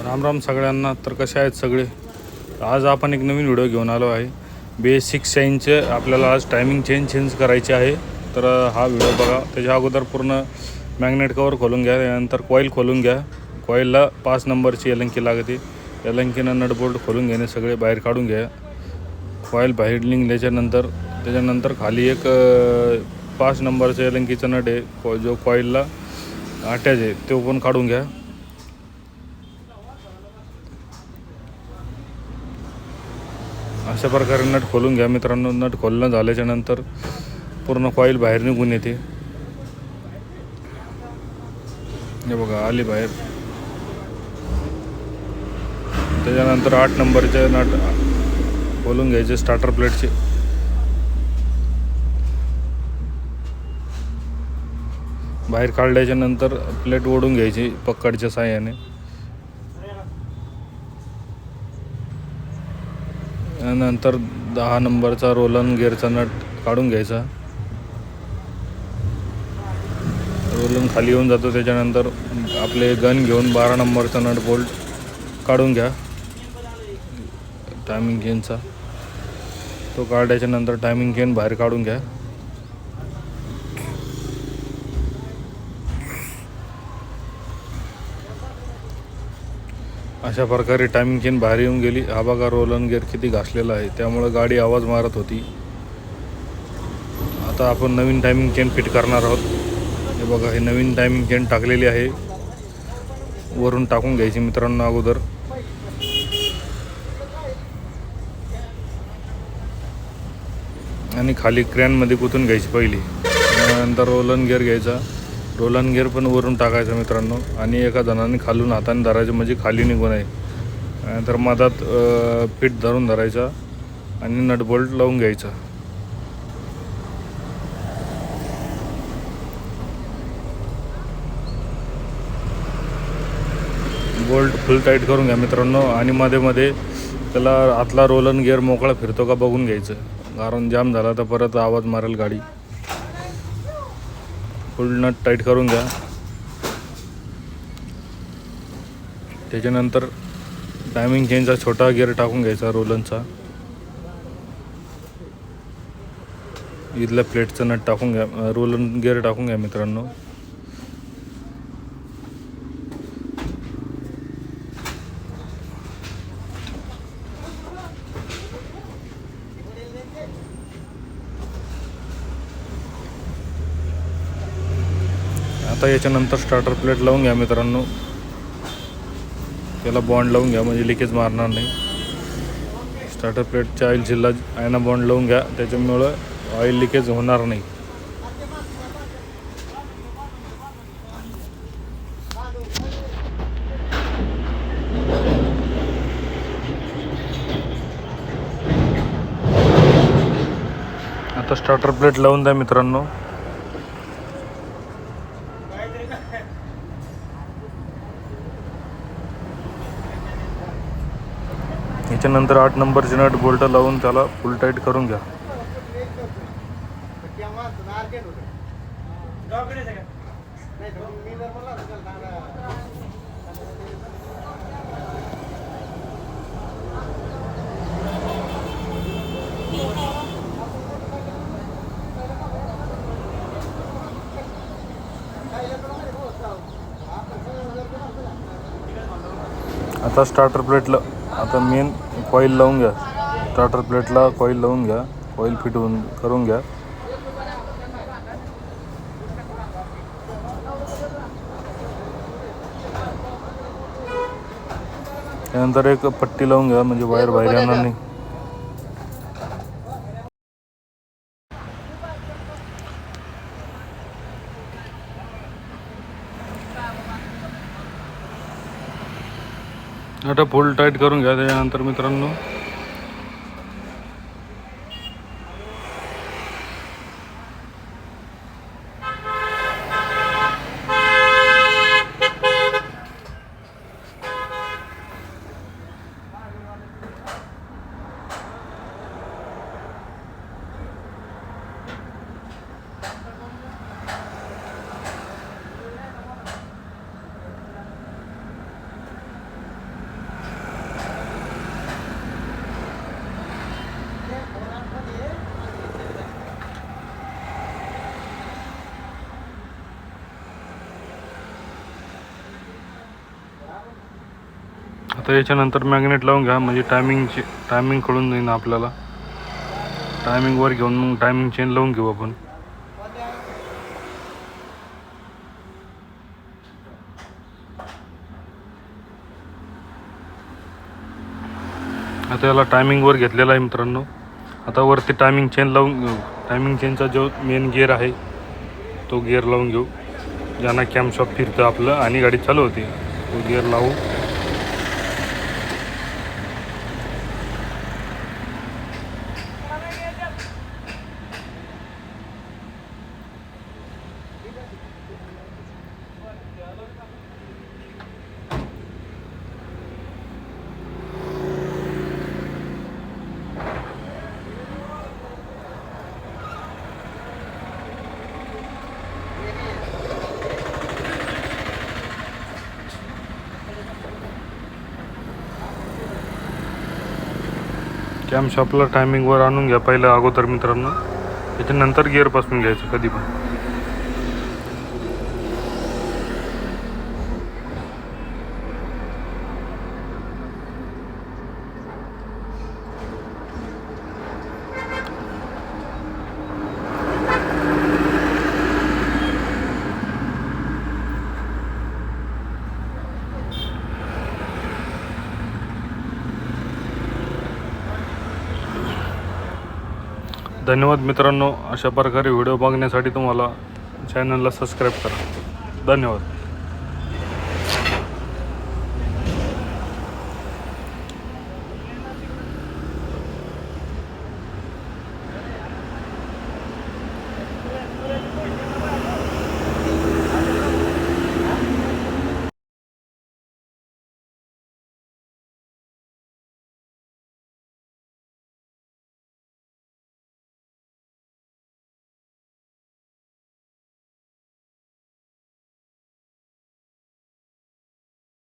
राम राम सगळ्यांना. तर कसे आहेत सगळे? आज आपण एक नवीन व्हिडिओ घेऊन आलो आहे. बेसिक चेंजचे आपल्याला आज टायमिंग चेंज करायचे आहे. तर हा व्हिडिओ बघा. त्याच्या अगोदर पूर्ण मॅग्नेट कवर खोलून घ्या. त्यानंतर कॉईल खोलून घ्या. कॉईलला 5 नंबरची एलंकी लागते. एलंकीनं नट बोल्ट खोलून घेणे, सगळे बाहेर काढून घ्या. कॉईल बाहेर निघल्याच्यानंतर त्याच्यानंतर खाली एक 5 नंबरचं एलंकीचं नट आहे, जो कॉईलला अटॅच आहे, तो पण काढून घ्या. अशा प्रकारे नट खोलून घ्या मित्रांनो. नट खोलणं झाल्याच्या नंतर पूर्ण कॉईल बाहेर निघून येते. हे बघा, आली बाहेर. त्याच्यानंतर 8 नंबरचे नट खोलून घ्यायचे स्टार्टर प्लेटचे. बाहेर काढल्याच्या नंतर प्लेट ओढून घ्यायची पकडच्या साहाय्याने. नंतर 10 नंबरचा रोलन गिअरचा नट काढून घ्यायचा. रोलन खाली येऊन जातो. त्याच्यानंतर आपले गन घेऊन 12 नंबरचा नट बोल्ट काढून घ्या टायमिंग चेनचा. तो काढल्याच्या नंतर टायमिंग चेन बाहेर काढून घ्या. अशा प्रकारे टायमिंग चेन बाहेर येऊन गेली. हा बघा रोलन गिअर किती घासलेला आहे, त्यामुळे गाडी आवाज मारत होती. आता आपण नवीन टायमिंग चेन फिट करणार आहोत. हे बघा, हे नवीन टायमिंग चेन टाकलेली आहे. वरून टाकून घ्यायची मित्रांनो अगोदर. आणि खाली क्रॅनमध्ये गुंतून घ्यायची पहिली. नंतर रोलन गिअर घ्यायचा. रोलन गिअर पण वरून टाकायचं मित्रांनो. आणि एका जणाने खालून हाताने धरायचं, म्हणजे खाली निघू नये. नंतर मधात फिट धरून धरायचा आणि नट बोल्ट लावून घ्यायचा. बोल्ट फुल टाईट करून घ्या मित्रांनो. आणि मध्ये मध्ये त्याला आतला रोलन गिअर मोकळा फिरतो का बघून घ्यायचं, कारण जाम झाला तर परत आवाज मारेल गाडी. फुल नट टाईट करून घ्या. त्याच्यानंतर टायमिंग चेनचा छोटा गिअर टाकून घ्यायचा रोलनचा. इथल्या प्लेटचं नट टाकून घ्या, रोलन गिअर टाकून घ्या मित्रांनो. आता याच्यानंतर स्टार्टर प्लेट लावून घ्या मित्रांनो. त्याला बॉन्ड लावून घ्या, म्हणजे लिकेज मारणार नाही. स्टार्टर प्लेटच्या ऑइल शिल्ला आयना बॉन्ड लावून घ्या, त्याच्यामुळं ऑइल लिकेज होणार नाही. आता स्टार्टर प्लेट लावून द्या मित्रांनो. याच्यानंतर 8 नंबरचे नट बोल्ट लावून त्याला फुल टाईट करून घ्या. आता स्टार्टर प्लेटला आता मेन कॉईल लावून घ्या. स्टार्टर प्लेटला कॉईल लावून घ्या. कॉईल फिट करून घ्या. त्यानंतर एक पट्टी लावून घ्या, म्हणजे वायर बाहेर येणार नाही. आता फुल टाईट करून घ्या. त्याच्यानंतर मित्रांनो आता याच्यानंतर मॅग्नेट लावून घ्या, म्हणजे टायमिंग कळून जाईल आपल्याला. टायमिंगवर घेऊन मग टायमिंग चेन लावून घेऊ आपण. आता याला टायमिंगवर घेतलेला आहे मित्रांनो. आता वरती टायमिंग चेन लावून घेऊ. टायमिंग चेनचा जो मेन गिअर आहे तो गिअर लावून घेऊ, ज्यांना कॅमशॉफ्ट फिरतं आपलं आणि गाडी चालू होती. तो गिअर लावू. कॅमशॉफ्टला टायमिंगवर आणून घ्या पहिलं अगोदर मित्रांनो, त्याच्यानंतर गिअरपासून घ्यायचं कधी पण. धन्यवाद मित्रांनो. अशा प्रकारे व्हिडिओ बघण्यासाठी तुम्हाला चॅनलला सबस्क्राईब करा. धन्यवाद.